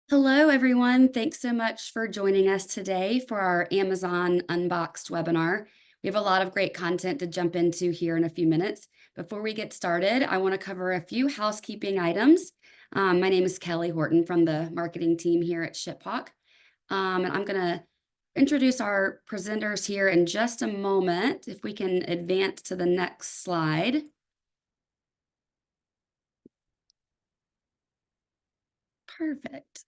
Hello, everyone. Thanks so much for joining us today for our Amazon Unboxed webinar. We have a lot of great content to jump into here in a few minutes. Before we get started, I want to cover a few housekeeping items. My name is Kelly Horton from the marketing team here at ShipHawk. And I'm going to introduce our presenters here in just a moment. If we can advance to the next slide. Perfect.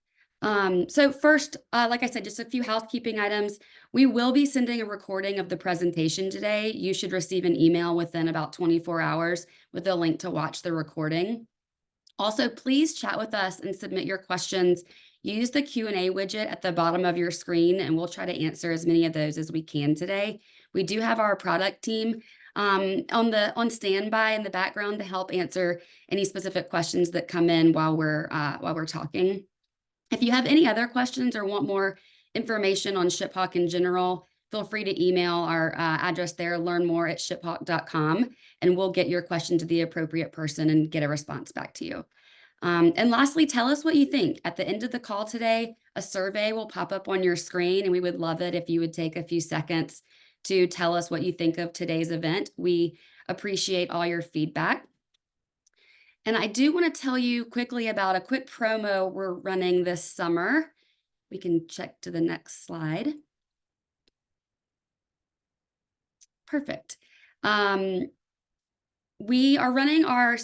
So first, like I said, just a few housekeeping items. We will be sending a recording of the presentation today. You should receive an email within about 24 hours with a link to watch the recording. Also, please chat with us and submit your questions. Use the Q&A widget at the bottom of your screen, and we'll try to answer as many of those as we can today. We do have our product team on standby in the background to help answer any specific questions that come in while we're talking. If you have any other questions or want more information on ShipHawk in general, feel free to email our address there, learnmore@shiphawk.com, and we'll get your question to the appropriate person and get a response back to you. And lastly, tell us what you think. At the end of the call today, a survey will pop up on your screen, and we would love it if you would take a few seconds to tell us what you think of today's event. We appreciate all your feedback. And I do want to tell you quickly about a quick promo we're running this summer. We can check to the next slide. Perfect. We are running our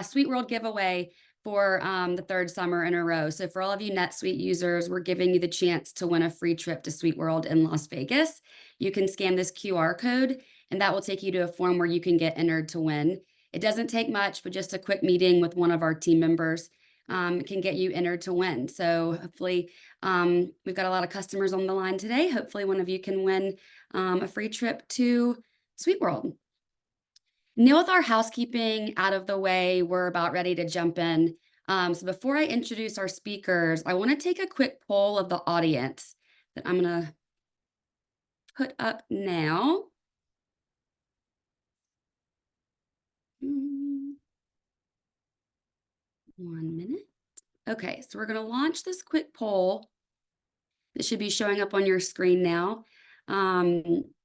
Suite World giveaway for the third summer in a row. So for all of you NetSuite users, we're giving you the chance to win a free trip to Suite World in Las Vegas. You can scan this QR code, and that will take you to a form where you can get entered to win. It doesn't take much, but just a quick meeting with one of our team members can get you entered to win. So hopefully, we've got a lot of customers on the line today. Hopefully one of you can win a free trip to Suite World. Now with our housekeeping out of the way, we're about ready to jump in. So before I introduce our speakers, I want to take a quick poll of the audience that I'm going to put up now. 1 minute. Okay, so we're going to launch this quick poll. It should be showing up on your screen now.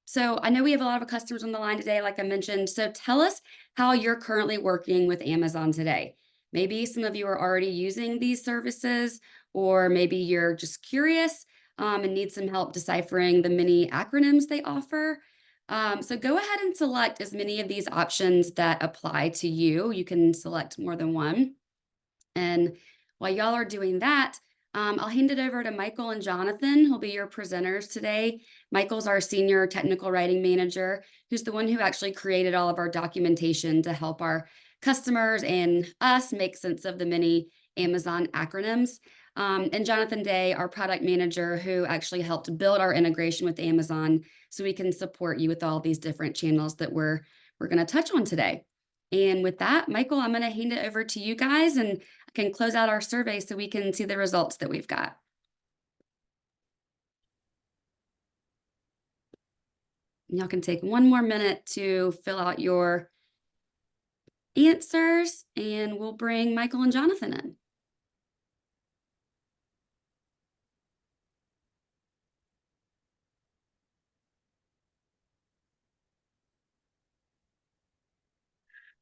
So I know we have a lot of customers on the line today, like I mentioned. So tell us how you're currently working with Amazon today. Maybe some of you are already using these services, or maybe you're just curious and need some help deciphering the many acronyms they offer. So go ahead and select as many of these options that apply to you. You can select more than one. And while y'all are doing that, I'll hand it over to Michael and Jonathan, who'll be your presenters today. Michael's our senior technical writing manager, who's the one who actually created all of our documentation to help our customers and us make sense of the many Amazon acronyms. And Jonathan Day, our product manager, who actually helped build our integration with Amazon so we can support you with all these different channels that we're going to touch on today. And with that, Michael, I'm going to hand it over to you guys, and I can close out our survey so we can see the results that we've got. Y'all can take 1 more minute to fill out your answers, and we'll bring Michael and Jonathan in.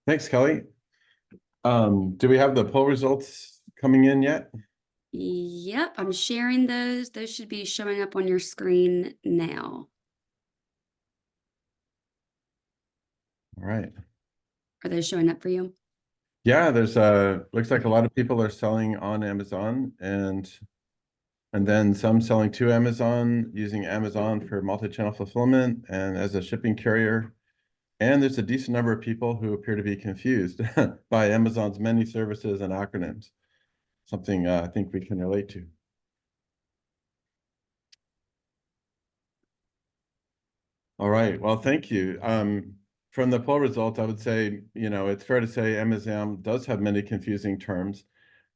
Thanks, Kelly. Do we have the poll results coming in yet? Yep, I'm sharing those. Those should be showing up on your screen now. All right. Are those showing up for you? Yeah, there's looks like a lot of people are selling on Amazon, and then some selling to Amazon, using Amazon for multi-channel fulfillment and as a shipping carrier. And there's a decent number of people who appear to be confused by Amazon's many services and acronyms. Something I think we can relate to. All right, well, thank you. From the poll results, I would say, it's fair to say Amazon does have many confusing terms.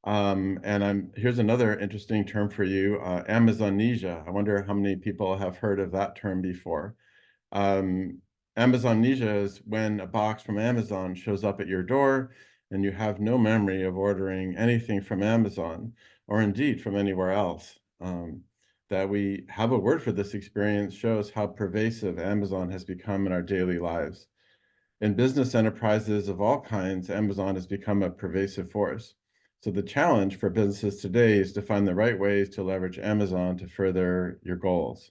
And here's another interesting term for you, Amazonesia. I wonder how many people have heard of that term before. Amazonesia is when a box from Amazon shows up at your door and you have no memory of ordering anything from Amazon or indeed from anywhere else. That we have a word for this experience shows how pervasive Amazon has become in our daily lives. In business enterprises of all kinds, Amazon has become a pervasive force. So the challenge for businesses today is to find the right ways to leverage Amazon to further your goals.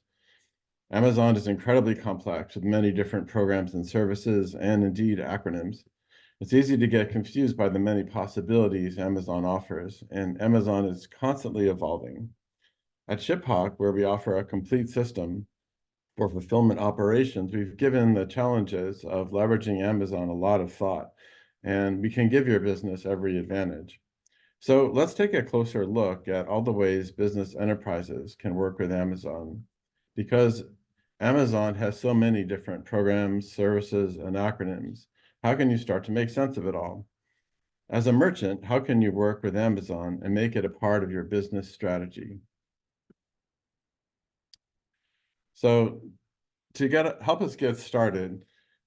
Amazon is incredibly complex with many different programs and services and indeed acronyms. It's easy to get confused by the many possibilities Amazon offers, and Amazon is constantly evolving. At ShipHawk, where we offer a complete system for fulfillment operations, we've given the challenges of leveraging Amazon a lot of thought, and we can give your business every advantage. So let's take a closer look at all the ways business enterprises can work with Amazon. Because Amazon has so many different programs, services, and acronyms, how can you start to make sense of it all? As a merchant, how can you work with Amazon and make it a part of your business strategy? So help us get started,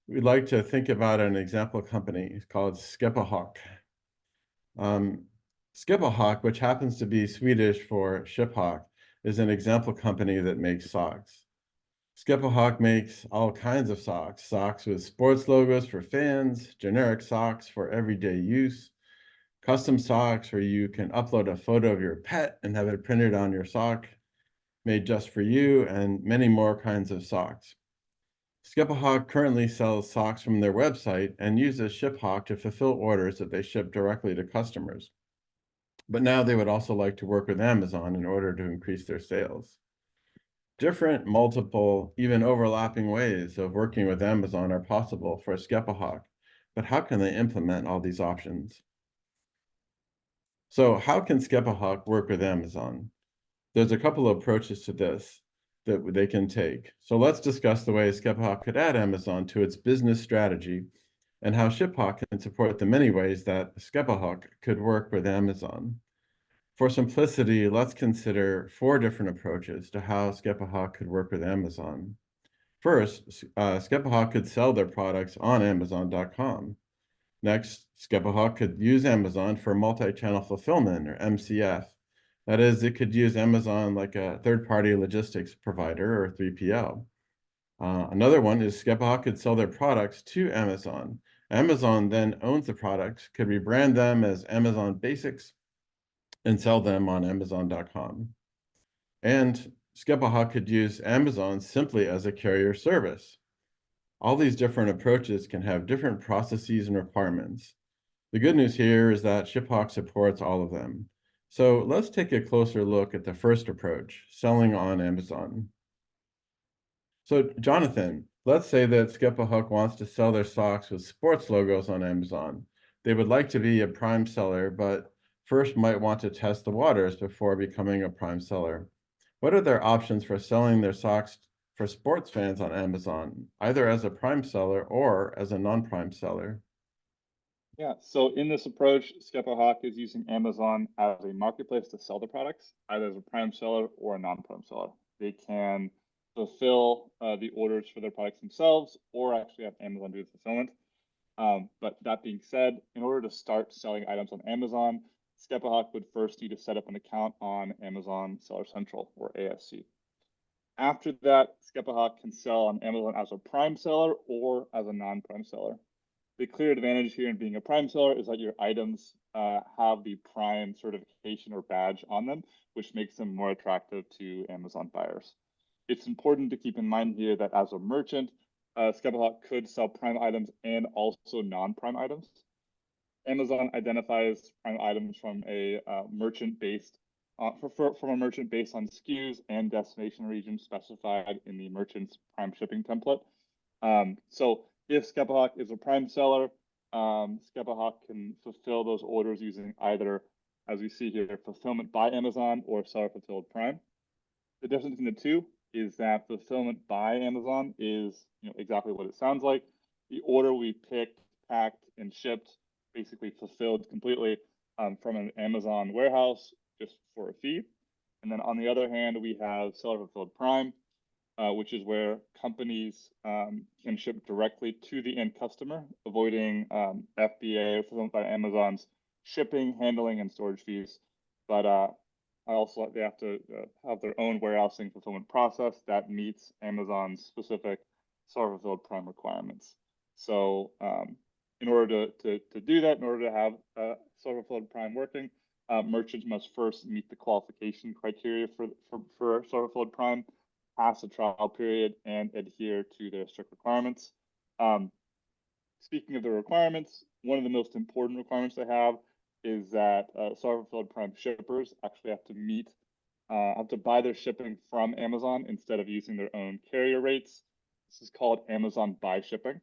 we'd like to think about an example company called Skepahawk. Skepahawk, which happens to be Swedish for shiphawk, is an example company that makes socks. Skepahawk makes all kinds of socks, socks with sports logos for fans, generic socks for everyday use, custom socks where you can upload a photo of your pet and have it printed on your sock, made just for you, and many more kinds of socks. Skepahawk currently sells socks from their website and uses ShipHawk to fulfill orders that they ship directly to customers. But now they would also like to work with Amazon in order to increase their sales. Different, multiple, even overlapping ways of working with Amazon are possible for Skepahawk, but how can they implement all these options? So how can Skepahawk work with Amazon? There's a couple of approaches to this that they can take. So let's discuss the way Skepahawk could add Amazon to its business strategy and how ShipHawk can support the many ways that Skepahawk could work with Amazon. For simplicity, let's consider 4 different approaches to how Skepahawk could work with Amazon. First, Skepahawk could sell their products on Amazon.com. Next, Skepahawk could use Amazon for multi-channel fulfillment, or MCF. That is, it could use Amazon like a third-party logistics provider, or 3PL. Another one is Skepahawk could sell their products to Amazon. Amazon then owns the products, could rebrand them as Amazon Basics, and sell them on Amazon.com. And Skepahawk could use Amazon simply as a carrier service. All these different approaches can have different processes and requirements. The good news here is that ShipHawk supports all of them. So let's take a closer look at the first approach, selling on Amazon. So Jonathan, let's say that Skepahawk wants to sell their socks with sports logos on Amazon. They would like to be a prime seller, but first might want to test the waters before becoming a prime seller. What are their options for selling their socks for sports fans on Amazon, either as a prime seller or as a non-prime seller? Yeah, so in this approach, Skepahawk is using Amazon as a marketplace to sell the products, either as a prime seller or a non-prime seller. They can fulfill the orders for their products themselves or actually have Amazon do the fulfillment. But that being said, in order to start selling items on Amazon, Skepahawk would first need to set up an account on Amazon Seller Central, or ASC. After that, Skepahawk can sell on Amazon as a prime seller or as a non-prime seller. The clear advantage here in being a prime seller is that your items have the prime certification or badge on them, which makes them more attractive to Amazon buyers. It's important to keep in mind here that as a merchant, Skepahawk could sell prime items and also non-prime items. Amazon identifies prime items from a merchant based from a merchant based on SKUs and destination regions specified in the merchant's prime shipping template. So if Skepahawk is a prime seller, Skepahawk can fulfill those orders using either, as we see here, fulfillment by Amazon or seller fulfilled prime. The difference between the two is that fulfillment by Amazon is exactly what it sounds like. The order we picked, packed, and shipped, basically fulfilled completely from an Amazon warehouse just for a fee. And then on the other hand, we have seller fulfilled prime. which is where companies can ship directly to the end customer, avoiding FBA or Fulfillment by Amazon's shipping, handling, and storage fees. But they have to have their own warehousing fulfillment process that meets Amazon's specific Seller Fulfilled Prime requirements. So in order to do that, in order to have Seller Fulfilled Prime working, merchants must first meet the qualification criteria for Seller Fulfilled Prime, pass the trial period, and adhere to their strict requirements. Speaking of the requirements, one of the most important requirements they have is that Seller Fulfilled Prime shippers actually have to buy their shipping from Amazon instead of using their own carrier rates. This is called Amazon Buy Shipping.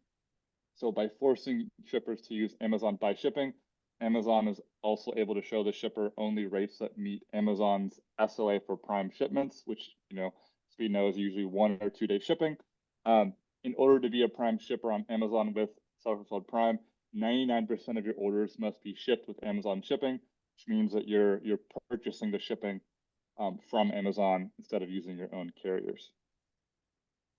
So by forcing shippers to use Amazon Buy Shipping, Amazon is also able to show the shipper only rates that meet Amazon's SLA for Prime shipments, which, as we know, is usually 1 or 2 day shipping. In order to be a Prime shipper on Amazon with Seller Fulfilled Prime, 99% of your orders must be shipped with Amazon shipping, which means that you're purchasing the shipping from Amazon instead of using your own carriers.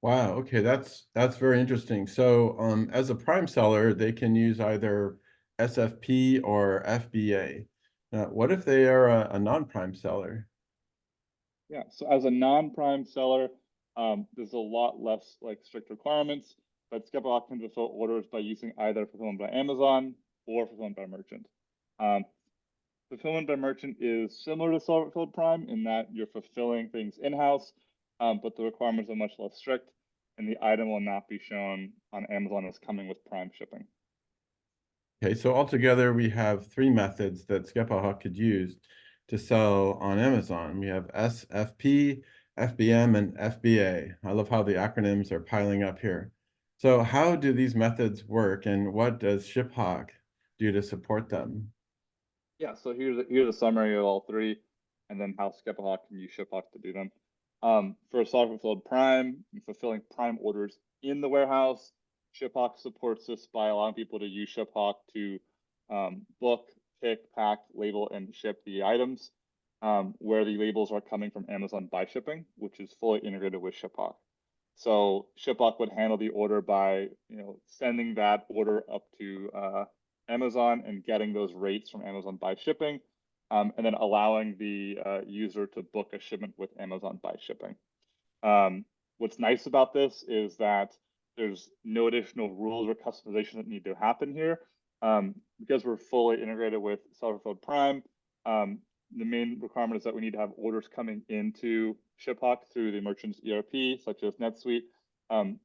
Wow, okay, that's very interesting. So as a Prime seller, they can use either SFP or FBA. What if they are a non-Prime seller? Yeah, so as a non-Prime seller, there's a lot less strict requirements, but Skepahawk can fulfill orders by using either Fulfillment by Amazon or Fulfillment by Merchant. Fulfillment by Merchant is similar to Seller Fulfilled Prime in that you're fulfilling things in-house, but the requirements are much less strict, and the item will not be shown on Amazon as coming with Prime shipping. Okay, so altogether we have 3 methods that Skepahawk could use to sell on Amazon. We have SFP, FBM, and FBA. I love how the acronyms are piling up here. So how do these methods work, and what does ShipHawk do to support them? Yeah, so here's a summary of all 3, and then how Skepahawk can use ShipHawk to do them. For Seller Fulfilled Prime, fulfilling Prime orders in the warehouse, ShipHawk supports this by allowing people to use ShipHawk to book, pick, pack, label, and ship the items, where the labels are coming from Amazon Buy Shipping, which is fully integrated with ShipHawk. So ShipHawk would handle the order by sending that order up to Amazon and getting those rates from Amazon Buy Shipping, and then allowing the user to book a shipment with Amazon Buy Shipping. What's nice about this is that there's no additional rules or customization that need to happen here. Because we're fully integrated with Seller Fulfilled Prime, the main requirement is that we need to have orders coming into ShipHawk through the merchant's ERP, such as NetSuite,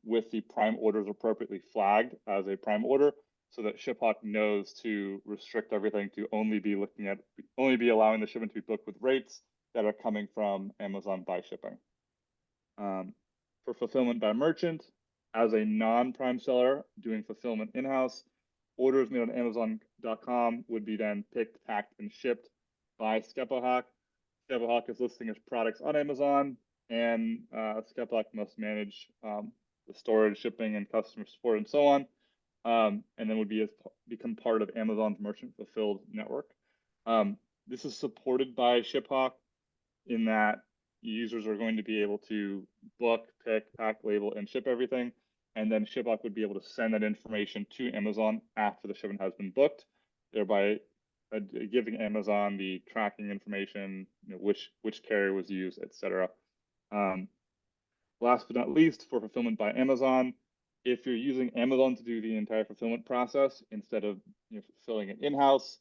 with the Prime orders appropriately flagged as a Prime order, so that ShipHawk knows to restrict everything to only be allowing the shipment to be booked with rates that are coming from Amazon Buy Shipping. For Fulfillment by Merchant, as a non-Prime seller doing fulfillment in-house, orders made on Amazon.com would be then picked, packed, and shipped by Skepahawk. Skepahawk is listing its products on Amazon, and Skepahawk must manage the storage, shipping, and customer support, and so on. And then would become part of Amazon's Merchant Fulfilled network. This is supported by ShipHawk in that users are going to be able to book, pick, pack, label, and ship everything. And then ShipHawk would be able to send that information to Amazon after the shipment has been booked, thereby giving Amazon the tracking information, which carrier was used, etc. Last but not least, for Fulfillment by Amazon, if you're using Amazon to do the entire fulfillment process instead of fulfilling it in-house,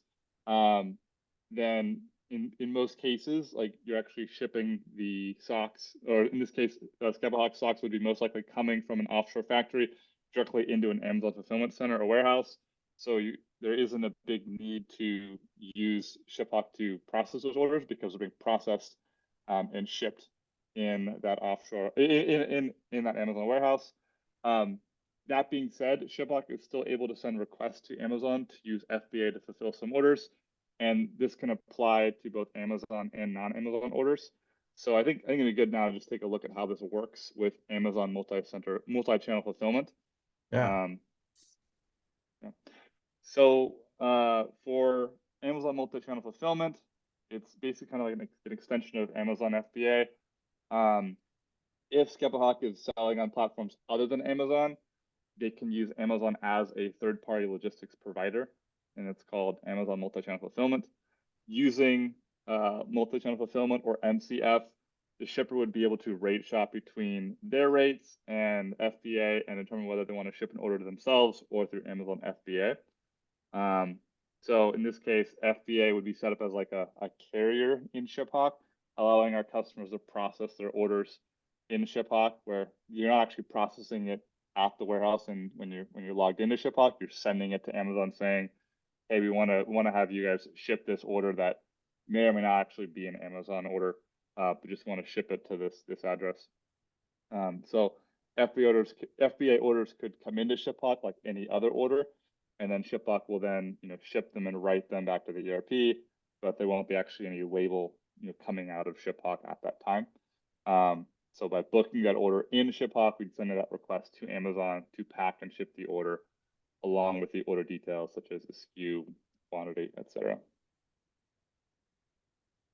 then in most cases, you're actually shipping the socks, or in this case, Skepahawk socks would be most likely coming from an offshore factory directly into an Amazon fulfillment center or warehouse. So there isn't a big need to use ShipHawk to process those orders because they're being processed and shipped in that offshore in that Amazon warehouse. That being said, ShipHawk is still able to send requests to Amazon to use FBA to fulfill some orders, and this can apply to both Amazon and non-Amazon orders. So I think it'd be good now to just take a look at how this works with Amazon multi-channel fulfillment. Yeah. Yeah. So for Amazon multi-channel fulfillment, it's basically kind of like an extension of Amazon FBA. if Skepahawk is selling on platforms other than Amazon, they can use Amazon as a third-party logistics provider, and it's called Amazon Multi-Channel Fulfillment. Using multi-channel fulfillment or MCF, the shipper would be able to rate shop between their rates and FBA and determine whether they want to ship an order to themselves or through Amazon FBA. So in this case, FBA would be set up as like a carrier in ShipHawk, allowing our customers to process their orders in ShipHawk, where you're not actually processing it at the warehouse, and when you're logged into ShipHawk, you're sending it to Amazon saying, hey, we want to have you guys ship this order that may or may not actually be an Amazon order, but just want to ship it to this address. So FBA orders could come into ShipHawk like any other order, and then ShipHawk will then ship them and write them back to the ERP, but there won't be actually any label coming out of ShipHawk at that time. So by booking that order in ShipHawk, we'd send that request to Amazon to pack and ship the order, along with the order details such as the SKU, quantity, etc.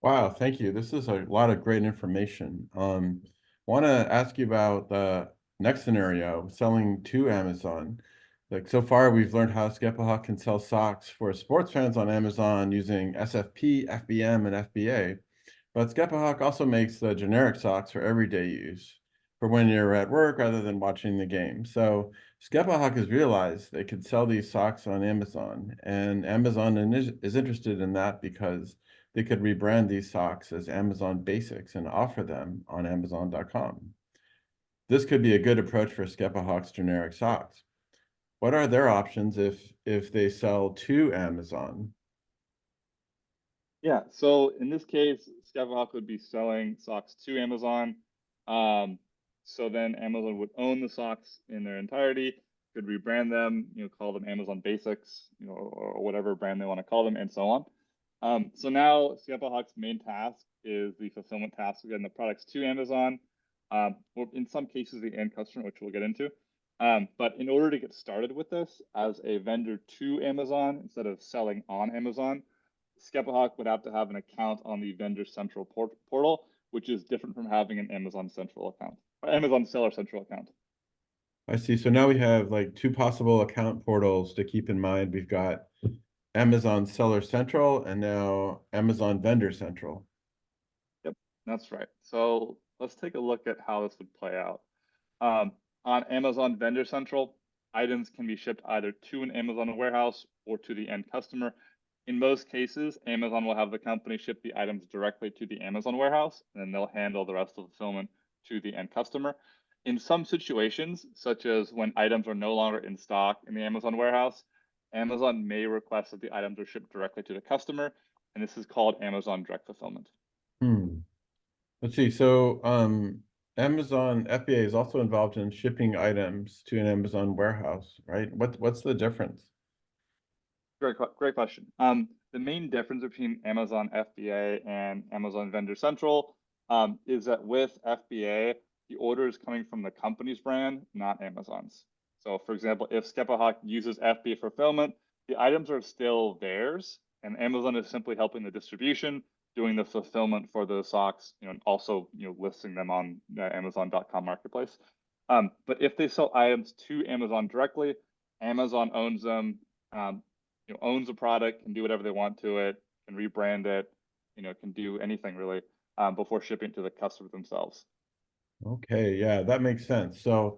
Wow, thank you. This is a lot of great information. Want to ask you about the next scenario, selling to Amazon. Like so far, we've learned how Skepahawk can sell socks for sports fans on Amazon using SFP, FBM, and FBA. But Skepahawk also makes the generic socks for everyday use, for when you're at work rather than watching the game. So Skepahawk has realized they could sell these socks on Amazon, and Amazon is interested in that because they could rebrand these socks as Amazon Basics and offer them on Amazon.com. This could be a good approach for Skepahawk's generic socks. What are their options if they sell to Amazon? Yeah, so in this case, Skepahawk would be selling socks to Amazon. So then Amazon would own the socks in their entirety, could rebrand them, call them Amazon Basics, or whatever brand they want to call them, and so on. So now Skepahawk's main task is the fulfillment task of getting the products to Amazon, or in some cases the end customer, which we'll get into. But in order to get started with this as a vendor to Amazon instead of selling on Amazon, Skepahawk would have to have an account on the Vendor Central portal, which is different from having an Amazon Central account, or Amazon Seller Central account. I see. So now we have like two possible account portals to keep in mind. We've got Amazon Seller Central and now Amazon Vendor Central. Yep, that's right. So let's take a look at how this would play out. On Amazon Vendor Central, items can be shipped either to an Amazon warehouse or to the end customer. In most cases, Amazon will have the company ship the items directly to the Amazon warehouse, and then they'll handle the rest of the fulfillment to the end customer. In some situations, such as when items are no longer in stock in the Amazon warehouse, Amazon may request that the items are shipped directly to the customer, and this is called Amazon Direct Fulfillment. Let's see. So Amazon FBA is also involved in shipping items to an Amazon warehouse, right? What's the difference? Great question. The main difference between Amazon FBA and Amazon Vendor Central is that with FBA, the order is coming from the company's brand, not Amazon's. So for example, if Skepahawk uses FBA fulfillment, the items are still theirs, and Amazon is simply helping the distribution, doing the fulfillment for the socks, and also listing them on the Amazon.com marketplace. But if they sell items to Amazon directly, Amazon owns them. Owns a product, can do whatever they want to it, can rebrand it, can do anything really before shipping to the customer themselves. Okay, yeah, that makes sense. So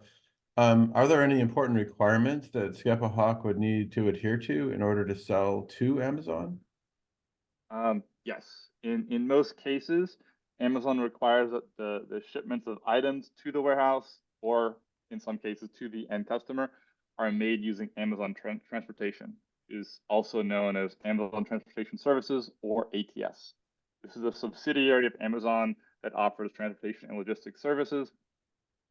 are there any important requirements that Skepahawk would need to adhere to in order to sell to Amazon? Yes, in most cases, Amazon requires that the shipments of items to the warehouse, or in some cases to the end customer, are made using Amazon Transportation, is also known as Amazon Transportation Services, or ATS. This is a subsidiary of Amazon that offers transportation and logistics services.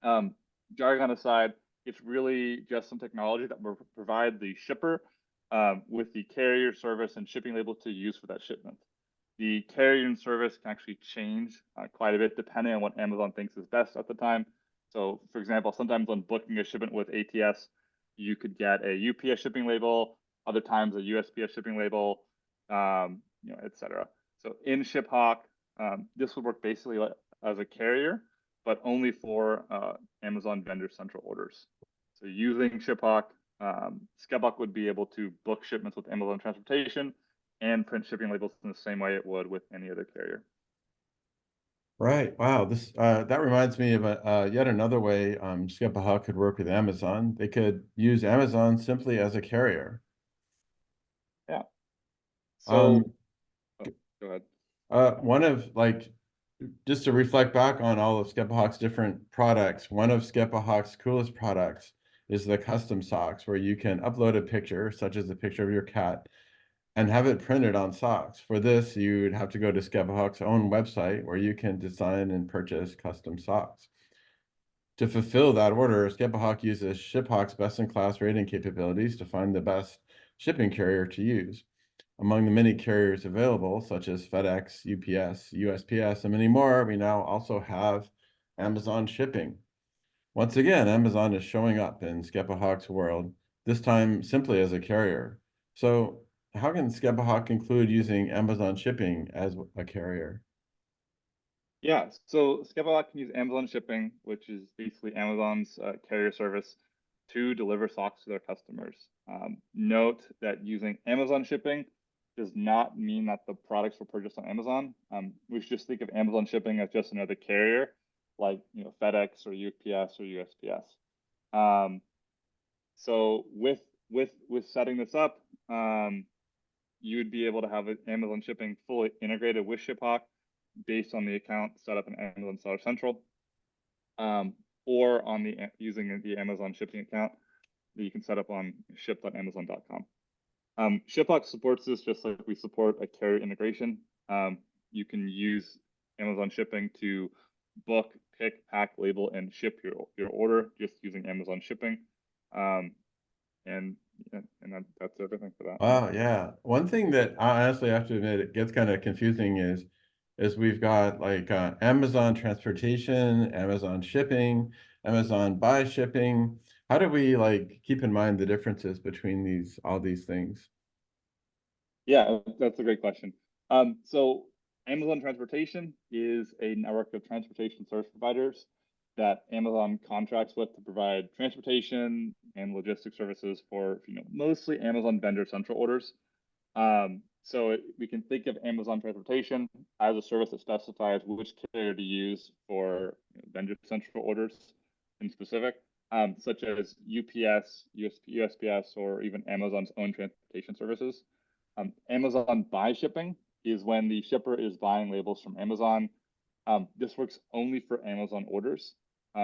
Jargon aside, it's really just some technology that will provide the shipper with the carrier, service, and shipping label to use for that shipment. The carrier and service can actually change quite a bit depending on what Amazon thinks is best at the time. So for example, sometimes when booking a shipment with ATS, you could get a UPS shipping label, other times a USPS shipping label, etc. So in ShipHawk, this would work basically as a carrier, but only for Amazon Vendor Central orders. So using ShipHawk, SkepHawk would be able to book shipments with Amazon Transportation and print shipping labels in the same way it would with any other carrier. Right. Wow. This that reminds me of yet another way SkepHawk could work with Amazon. They could use Amazon simply as a carrier. Yeah. Um, So, oh, go ahead. one of like just to reflect back on all of SkepHawk's different products, one of SkepHawk's coolest products is the custom socks, where you can upload a picture, such as a picture of your cat, and have it printed on socks. For this, you'd have to go to SkepHawk's own website, where you can design and purchase custom socks. To fulfill that order, SkepHawk uses ShipHawk's best-in-class rating capabilities to find the best shipping carrier to use. Among the many carriers available, such as FedEx, UPS, USPS, and many more, we now also have Amazon Shipping. Once again, Amazon is showing up in SkepHawk's world, this time simply as a carrier. So how can SkepHawk include using Amazon Shipping as a carrier? Yeah, so SkepHawk can use Amazon Shipping, which is basically Amazon's carrier service, to deliver socks to their customers. Note that using Amazon Shipping does not mean that the products were purchased on Amazon. We should just think of Amazon Shipping as just another carrier, like FedEx or UPS or USPS. So with setting this up, you would be able to have Amazon Shipping fully integrated with ShipHawk based on the account set up in Amazon Seller Central, or on using the Amazon Shipping account that you can set up on ship.amazon.com. ShipHawk supports this just like we support a carrier integration. You can use Amazon Shipping to book, pick, pack, label, and ship your order just using Amazon Shipping. And that's everything for that. Oh yeah. One thing that I honestly have to admit it gets kind of confusing is we've got like Amazon Transportation, Amazon Shipping, Amazon Buy Shipping. How do we like keep in mind the differences between all these things? Yeah, that's a great question. So Amazon Transportation is a network of transportation service providers that Amazon contracts with to provide transportation and logistics services for mostly Amazon Vendor Central orders. We can think of Amazon Transportation as a service that specifies which carrier to use for Vendor Central orders in specific, such as UPS, USPS, or even Amazon's own transportation services. Amazon Buy Shipping is when the shipper is buying labels from Amazon. This works only for Amazon orders,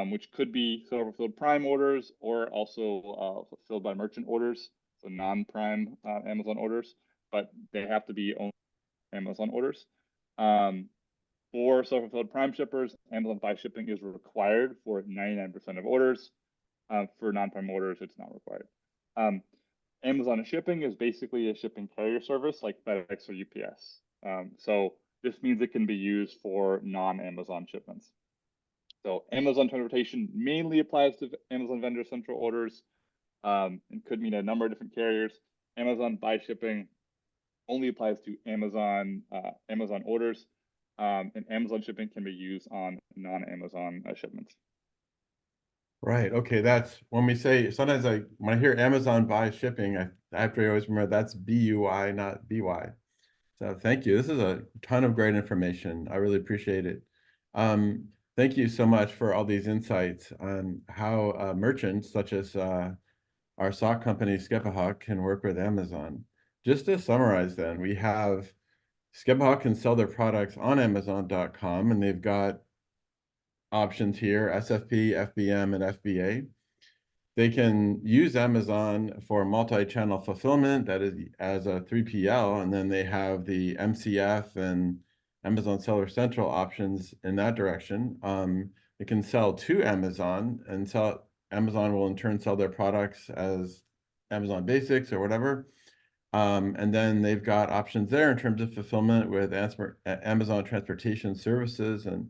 which could be fulfilled Prime orders or also fulfilled by merchant orders, so non-Prime Amazon orders, but they have to be only Amazon orders. For self-fulfilled Prime shippers, Amazon Buy Shipping is required for 99% of orders. For non-Prime orders, it's not required. Amazon Shipping is basically a shipping carrier service like FedEx or UPS. So this means it can be used for non-Amazon shipments. So Amazon Transportation mainly applies to Amazon Vendor Central orders, and could mean a number of different carriers. Amazon Buy Shipping only applies to Amazon orders, and Amazon Shipping can be used on non-Amazon shipments. Right. Okay. That's when we say sometimes when I hear Amazon Buy Shipping, I have to always remember that's BUI, not BY. So thank you. This is a ton of great information. I really appreciate it. Thank you so much for all these insights on how merchants such as our sock company SkepHawk can work with Amazon. Just to summarize then, we have SkepHawk can sell their products on Amazon.com, and they've got options here, SFP, FBM, and FBA. They can use Amazon for multi-channel fulfillment, that is as a 3PL, and then they have the MCF and Amazon Seller Central options in that direction. They can sell to Amazon, and Amazon will in turn sell their products as Amazon Basics or whatever. And then they've got options there in terms of fulfillment with Amazon Transportation Services and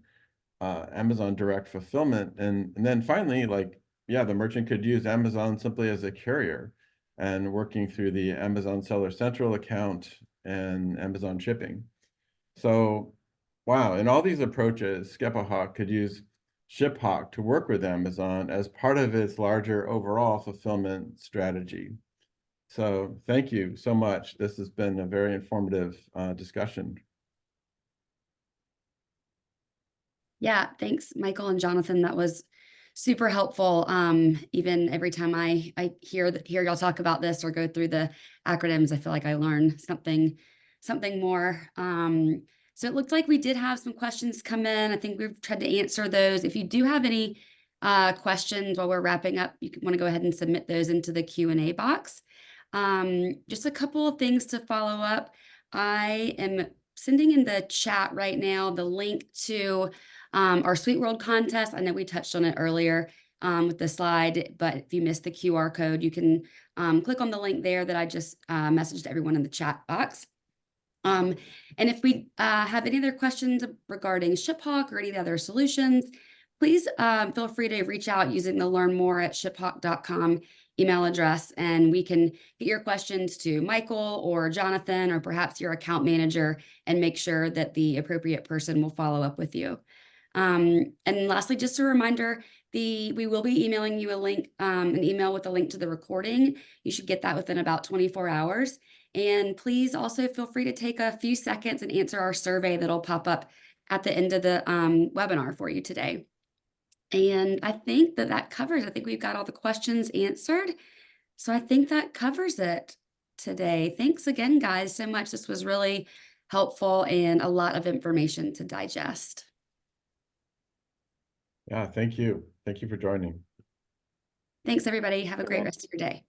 Amazon Direct Fulfillment. And then finally, the merchant could use Amazon simply as a carrier and working through the Amazon Seller Central account and Amazon Shipping. So, wow, in all these approaches, SkepHawk could use ShipHawk to work with Amazon as part of its larger overall fulfillment strategy. So thank you so much. This has been a very informative discussion. Yeah, thanks, Michael and Jonathan. That was super helpful. Even every time I hear y'all talk about this or go through the acronyms, I feel like I learn something more. So it looked like we did have some questions come in. I think we've tried to answer those. If you do have any questions while we're wrapping up, you want to go ahead and submit those into the Q&A box. Just a couple of things to follow up. I am sending in the chat right now the link to our Sweet World contest. I know we touched on it earlier with the slide, but if you missed the QR code, you can click on the link there that I just messaged everyone in the chat box. And if we have any other questions regarding ShipHawk or any other solutions, please feel free to reach out using the learnmore@shiphawk.com email address, and we can get your questions to Michael or Jonathan or perhaps your account manager and make sure that the appropriate person will follow up with you. And lastly, just a reminder, we will be emailing you a link, an email with a link to the recording. You should get that within about 24 hours. And please also feel free to take a few seconds and answer our survey that'll pop up at the end of the webinar for you today. And I think that covers, I think we've got all the questions answered. So I think that covers it today. Thanks again, guys, so much. This was really helpful and a lot of information to digest. Yeah, thank you. Thank you for joining. Thanks, everybody. Have a great rest of your day.